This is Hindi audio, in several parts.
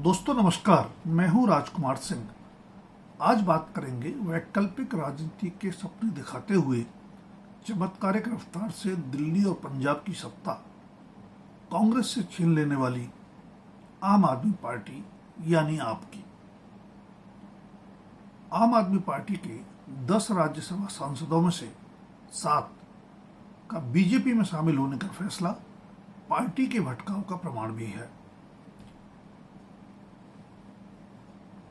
दोस्तों नमस्कार, मैं हूं राजकुमार सिंह। आज बात करेंगे वैकल्पिक राजनीति के सपने दिखाते हुए चमत्कारिक रफ्तार से दिल्ली और पंजाब की सत्ता कांग्रेस से छीन लेने वाली आम आदमी पार्टी यानी आप की। आम आदमी पार्टी के 10 राज्यसभा सांसदों में से 7 का बीजेपी में शामिल होने का फैसला पार्टी के भटकाव का प्रमाण भी है।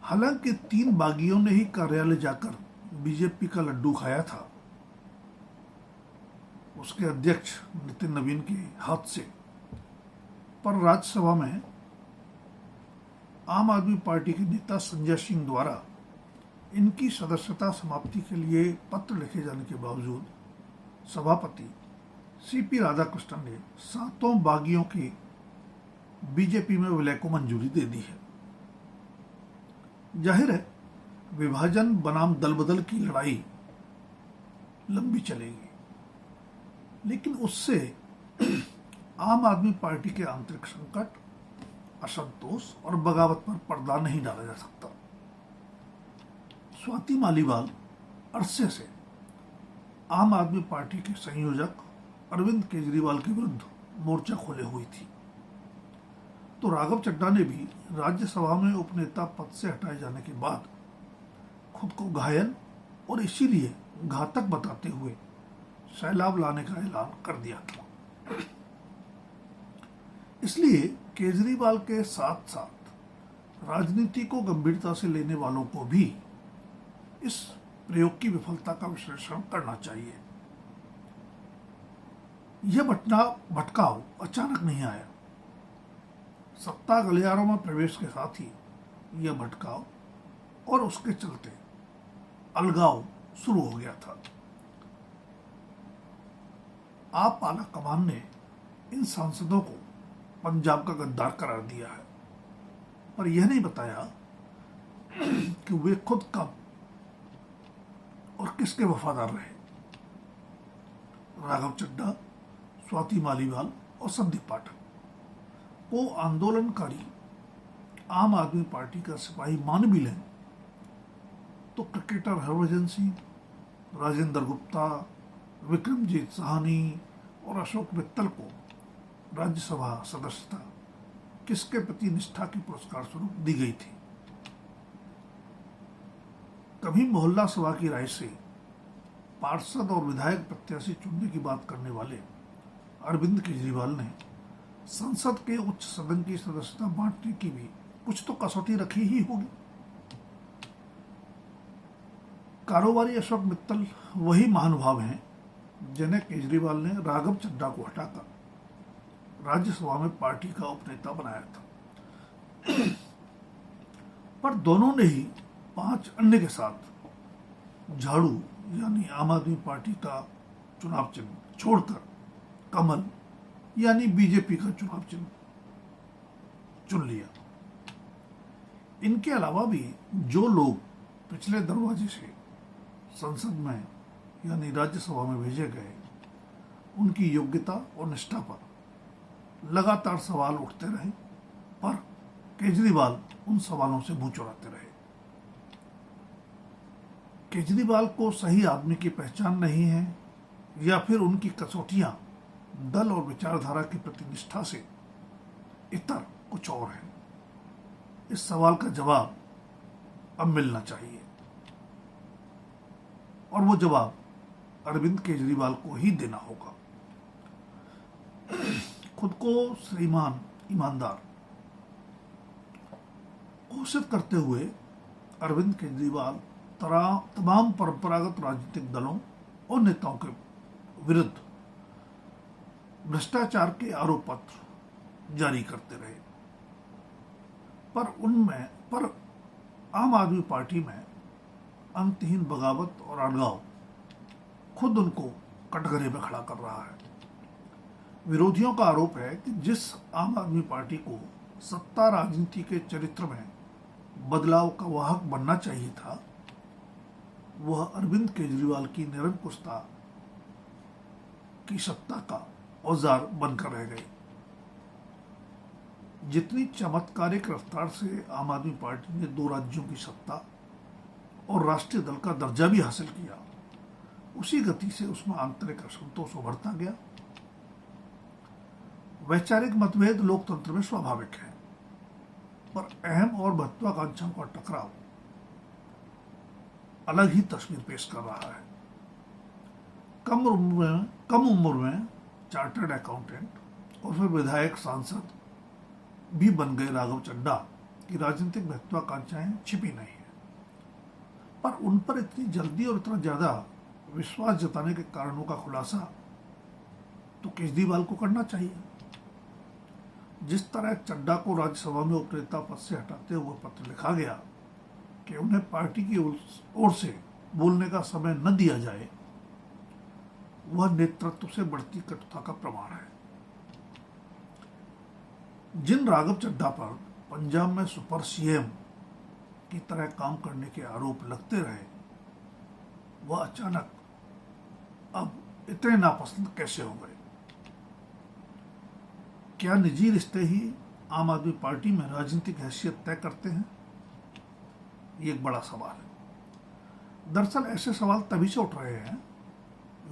हालांकि 3 बागियों ने ही कार्यालय जाकर बीजेपी का लड्डू खाया था, उसके अध्यक्ष नितिन नवीन के हाथ से, पर राज्यसभा में आम आदमी पार्टी के नेता संजय सिंह द्वारा इनकी सदस्यता समाप्ति के लिए पत्र लिखे जाने के बावजूद सभापति सीपी राधाकृष्णन ने 7 बागियों की बीजेपी में विलय को मंजूरी दे दी है। जाहिर है विभाजन बनाम दल बदल की लड़ाई लंबी चलेगी, लेकिन उससे आम आदमी पार्टी के आंतरिक संकट, असंतोष और बगावत पर पर्दा नहीं डाला जा सकता। स्वाति मालीवाल अरसे से आम आदमी पार्टी के संयोजक अरविंद केजरीवाल के विरुद्ध मोर्चा खोले हुई थी, तो राघव चड्ढा ने भी राज्यसभा में उपनेता पद से हटाए जाने के बाद खुद को घायल और इसीलिए घातक बताते हुए सैलाब लाने का ऐलान कर दिया था। इसलिए केजरीवाल के साथ साथ राजनीति को गंभीरता से लेने वालों को भी इस प्रयोग की विफलता का विश्लेषण करना चाहिए। यह भटकाव अचानक नहीं आया। सत्ता गलियारों में प्रवेश के साथ ही यह भटकाव और उसके चलते अलगाव शुरू हो गया था। आप आला कमान ने इन सांसदों को पंजाब का गद्दार करार दिया है, पर यह नहीं बताया कि वे खुद कब और किसके वफादार रहे। राघव चड्ढा, स्वाति मालीवाल और संदीप पाठक को आंदोलनकारी आम आदमी पार्टी का सिपाही मान भी लें तो क्रिकेटर हरभजन सिंह, राजेंद्र गुप्ता, विक्रमजीत साहनी और अशोक मित्तल को राज्यसभा सदस्यता किसके प्रति निष्ठा के पुरस्कार स्वरूप दी गई थी। कभी मोहल्ला सभा की राय से पार्षद और विधायक प्रत्याशी चुनने की बात करने वाले अरविंद केजरीवाल ने संसद के उच्च सदन की सदस्यता बांटने की भी कुछ तो कसौटी रखी ही होगी। कारोबारी अशोक मित्तल वही महानुभाव हैं जिन्हें केजरीवाल ने राघव चड्ढा को हटाकर राज्यसभा में पार्टी का उपनेता बनाया था, पर दोनों ने ही 5 अन्य के साथ झाड़ू यानी आम आदमी पार्टी का चुनाव चिन्ह छोड़कर कमल यानी बीजेपी का चुनाव चिन्ह चुन लिया। इनके अलावा भी जो लोग पिछले दरवाजे से संसद में यानी राज्यसभा में भेजे गए, उनकी योग्यता और निष्ठा पर लगातार सवाल उठते रहे, पर केजरीवाल उन सवालों से मुंह चुराते रहे। केजरीवाल को सही आदमी की पहचान नहीं है या फिर उनकी कसौटियां दल और विचारधारा के प्रति निष्ठा से इतर कुछ और है। इस सवाल का जवाब अब मिलना चाहिए और वो जवाब अरविंद केजरीवाल को ही देना होगा। खुद को श्रीमान ईमानदार घोषित करते हुए अरविंद केजरीवाल तमाम परंपरागत राजनीतिक दलों और नेताओं के विरुद्ध भ्रष्टाचार के आरोप पत्र जारी करते रहे, पर आम आदमी पार्टी में अंतहीन बगावत और अलगाव खुद उनको कटघरे में खड़ा कर रहा है। विरोधियों का आरोप है कि जिस आम आदमी पार्टी को सत्ता राजनीति के चरित्र में बदलाव का वाहक बनना चाहिए था, वह अरविंद केजरीवाल की निरंकुशता की सत्ता का औजार बनकर रह गई। जितनी चमत्कारिक रफ्तार से आम आदमी पार्टी ने 2 राज्यों की सत्ता और राष्ट्रीय दल का दर्जा भी हासिल किया, उसी गति से उसमें आंतरिक असंतोष उभरता गया। वैचारिक मतभेद लोकतंत्र में स्वाभाविक है, पर अहम और महत्वाकांक्षाओं का टकराव अलग ही तस्वीर पेश कर रहा है। कम उम्र में चार्टर्ड अकाउंटेंट और फिर विधायक सांसद भी बन गए राघव चड्ढा की राजनीतिक महत्वाकांक्षाएं छिपी नहीं है, पर उन पर इतनी जल्दी और इतना ज्यादा विश्वास जताने के कारणों का खुलासा तो केजरीवाल को करना चाहिए। जिस तरह चड्ढा को राज्यसभा में उपनेता पद से हटाते हुए पत्र लिखा गया कि उन्हें पार्टी की ओर से बोलने का समय न दिया जाए, वह नेतृत्व से बढ़ती कटुता का प्रमाण है। जिन राघव चड्ढा पर पंजाब में सुपर सीएम की तरह काम करने के आरोप लगते रहे, वह अचानक अब इतने नापसंद कैसे हो गए? क्या निजी रिश्ते ही आम आदमी पार्टी में राजनीतिक हैसियत तय करते हैं? ये एक बड़ा सवाल है। दरअसल ऐसे सवाल तभी से उठ रहे हैं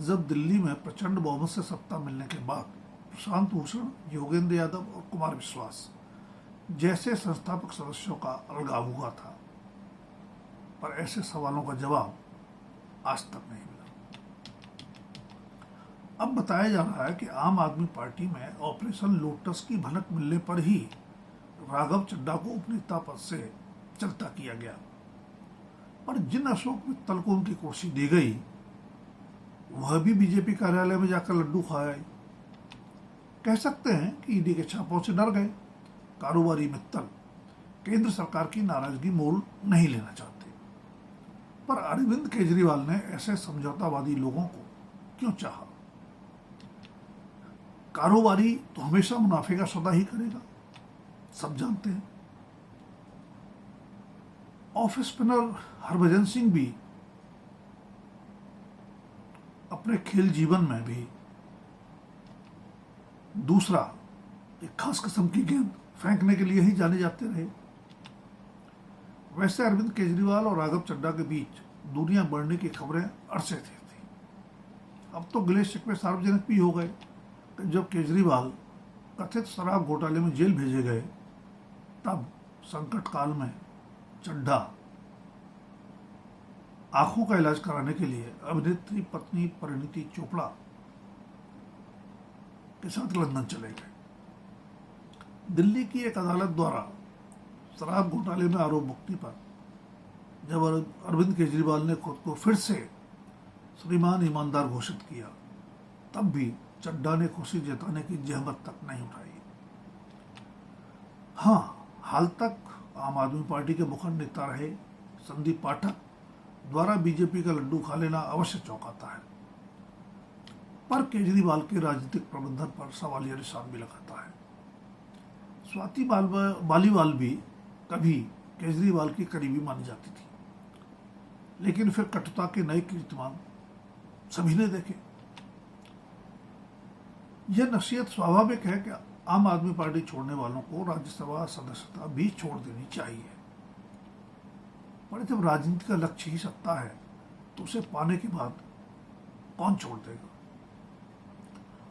जब दिल्ली में प्रचंड बहुमत से सत्ता मिलने के बाद प्रशांत भूषण, योगेंद्र यादव और कुमार विश्वास जैसे संस्थापक सदस्यों का अलगाव हुआ था, पर ऐसे सवालों का जवाब आज तक नहीं मिला। अब बताया जा रहा है कि आम आदमी पार्टी में ऑपरेशन लोटस की भनक मिलने पर ही राघव चड्ढा को उपनेता पद से चलता किया गया, पर जिन अशोक मित्तल को उनकी कुर्सी दी गई, वह भी बीजेपी कार्यालय में जाकर लड्डू खाए। कह सकते हैं कि ईडी के छापों से डर गए। कारोबारी मित्तल केंद्र सरकार की नाराजगी मोल नहीं लेना चाहते, पर अरविंद केजरीवाल ने ऐसे समझौतावादी लोगों को क्यों चाहा? कारोबारी तो हमेशा मुनाफे का सौदा ही करेगा, सब जानते हैं। ऑफ स्पिनर हरभजन सिंह भी अपने खेल जीवन में भी दूसरा एक खास किस्म की गेंद फेंकने के लिए ही जाने जाते रहे। वैसे अरविंद केजरीवाल और राघव चड्ढा के बीच दूरियां बढ़ने की खबरें अरसे से थी। अब तो गिले शिकवे सार्वजनिक भी हो गए। जब केजरीवाल कथित शराब घोटाले में जेल भेजे गए, तब संकट काल में चड्ढा आंखों का इलाज कराने के लिए अभिनेत्री पत्नी परिणीति चोपड़ा के साथ लंदन चले गए। दिल्ली की एक अदालत द्वारा शराब घोटाले में आरोप मुक्ति पर जब अरविंद केजरीवाल ने खुद को फिर से श्रीमान ईमानदार घोषित किया, तब भी चड्ढा ने खुशी जताने की जहमत तक नहीं उठाई। हाँ, हाल तक आम आदमी पार्टी के मुखर नेता रहे संदीप पाठक द्वारा बीजेपी का लड्डू खा लेना अवश्य चौंकाता है, पर केजरीवाल के राजनीतिक प्रबंधन पर सवालिया निशान भी लगाता है। स्वाति बालीवाल भी कभी केजरीवाल की करीबी मानी जाती थी, लेकिन फिर कटुता के नए कीर्तिमान सभी ने देखे। यह नसीहत स्वाभाविक है कि आम आदमी पार्टी छोड़ने वालों को राज्यसभा सदस्यता भी छोड़ देनी चाहिए, पर जब राजनीति का लक्ष्य ही सत्ता है, तो उसे पाने के बाद कौन छोड़ देगा?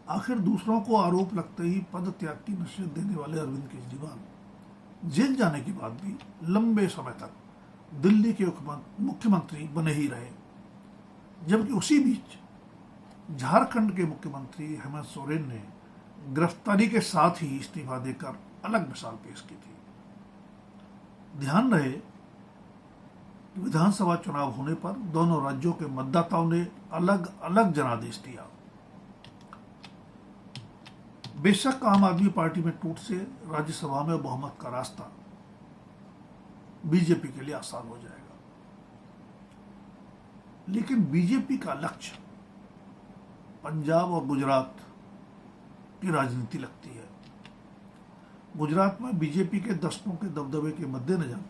आखिर दूसरों को आरोप लगते ही पद त्याग की नसीहत देने वाले अरविंद केजरीवाल जेल जाने के बाद भी लंबे समय तक दिल्ली के मुख्यमंत्री बने ही रहे, जबकि उसी बीच झारखंड के मुख्यमंत्री हेमंत सोरेन ने गिरफ्तारी के साथ ही इस्तीफा देकर अलग मिसाल पेश की थी। ध्यान रहे कि विधानसभा चुनाव होने पर दोनों राज्यों के मतदाताओं ने अलग अलग जनादेश दिया। बेशक आम आदमी पार्टी में टूट से राज्यसभा में बहुमत का रास्ता बीजेपी के लिए आसान हो जाएगा, लेकिन बीजेपी का लक्ष्य पंजाब और गुजरात की राजनीति लगती है। गुजरात में बीजेपी के दशकों के दबदबे के मद्देनजर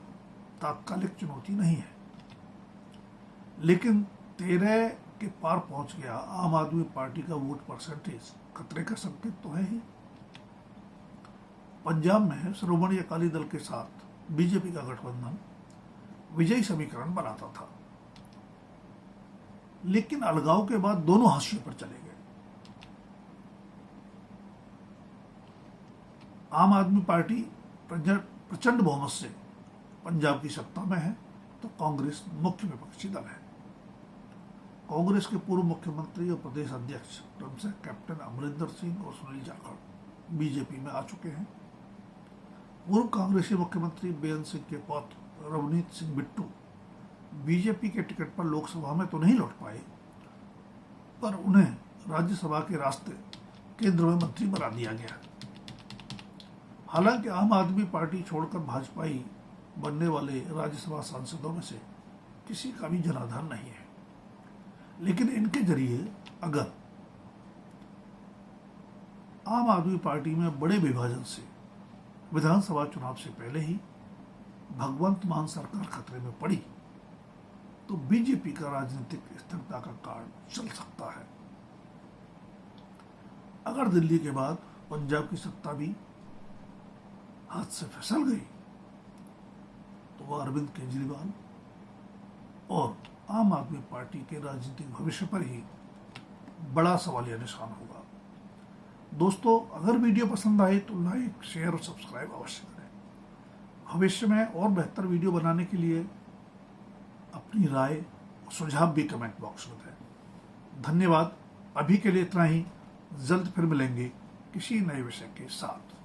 तात्कालिक चुनौती नहीं है, लेकिन 13 के पार पहुंच गया आम आदमी पार्टी का वोट परसेंटेज खतरे का संकेत तो है ही। पंजाब में श्रोमणी अकाली दल के साथ बीजेपी का गठबंधन विजयी समीकरण बनाता था, लेकिन अलगाव के बाद दोनों हाशिए पर चले गए। आम आदमी पार्टी प्रचंड बहुमत से पंजाब की सत्ता में है, तो कांग्रेस मुख्य विपक्षी दल है। कांग्रेस के पूर्व मुख्यमंत्री और प्रदेश अध्यक्ष क्रमशः कैप्टन अमरिंदर सिंह और सुनील जाखड़ बीजेपी में आ चुके हैं। पूर्व कांग्रेसी मुख्यमंत्री बेअंत सिंह के पौत्र रवनीत सिंह बिट्टू बीजेपी के टिकट पर लोकसभा में तो नहीं लौट पाए, पर उन्हें राज्यसभा के रास्ते केंद्र में मंत्री बना दिया गया। हालांकि आम आदमी पार्टी छोड़कर भाजपाई बनने वाले राज्यसभा सांसदों में से किसी का भी जनाधार नहीं है, लेकिन इनके जरिए अगर आम आदमी पार्टी में बड़े विभाजन से विधानसभा चुनाव से पहले ही भगवंत मान सरकार खतरे में पड़ी, तो बीजेपी का राजनीतिक स्थिरता का कार्ड चल सकता है। अगर दिल्ली के बाद पंजाब की सत्ता भी हाथ से फिसल गई, तो वह अरविंद केजरीवाल और आम आदमी पार्टी के राजनीतिक भविष्य पर ही बड़ा सवालिया निशान होगा। दोस्तों, अगर वीडियो पसंद आए तो लाइक, शेयर और सब्सक्राइब अवश्य करें। भविष्य में और बेहतर वीडियो बनाने के लिए अपनी राय और सुझाव भी कमेंट बॉक्स में दें। धन्यवाद। अभी के लिए इतना ही। जल्द फिर मिलेंगे किसी नए विषय के साथ।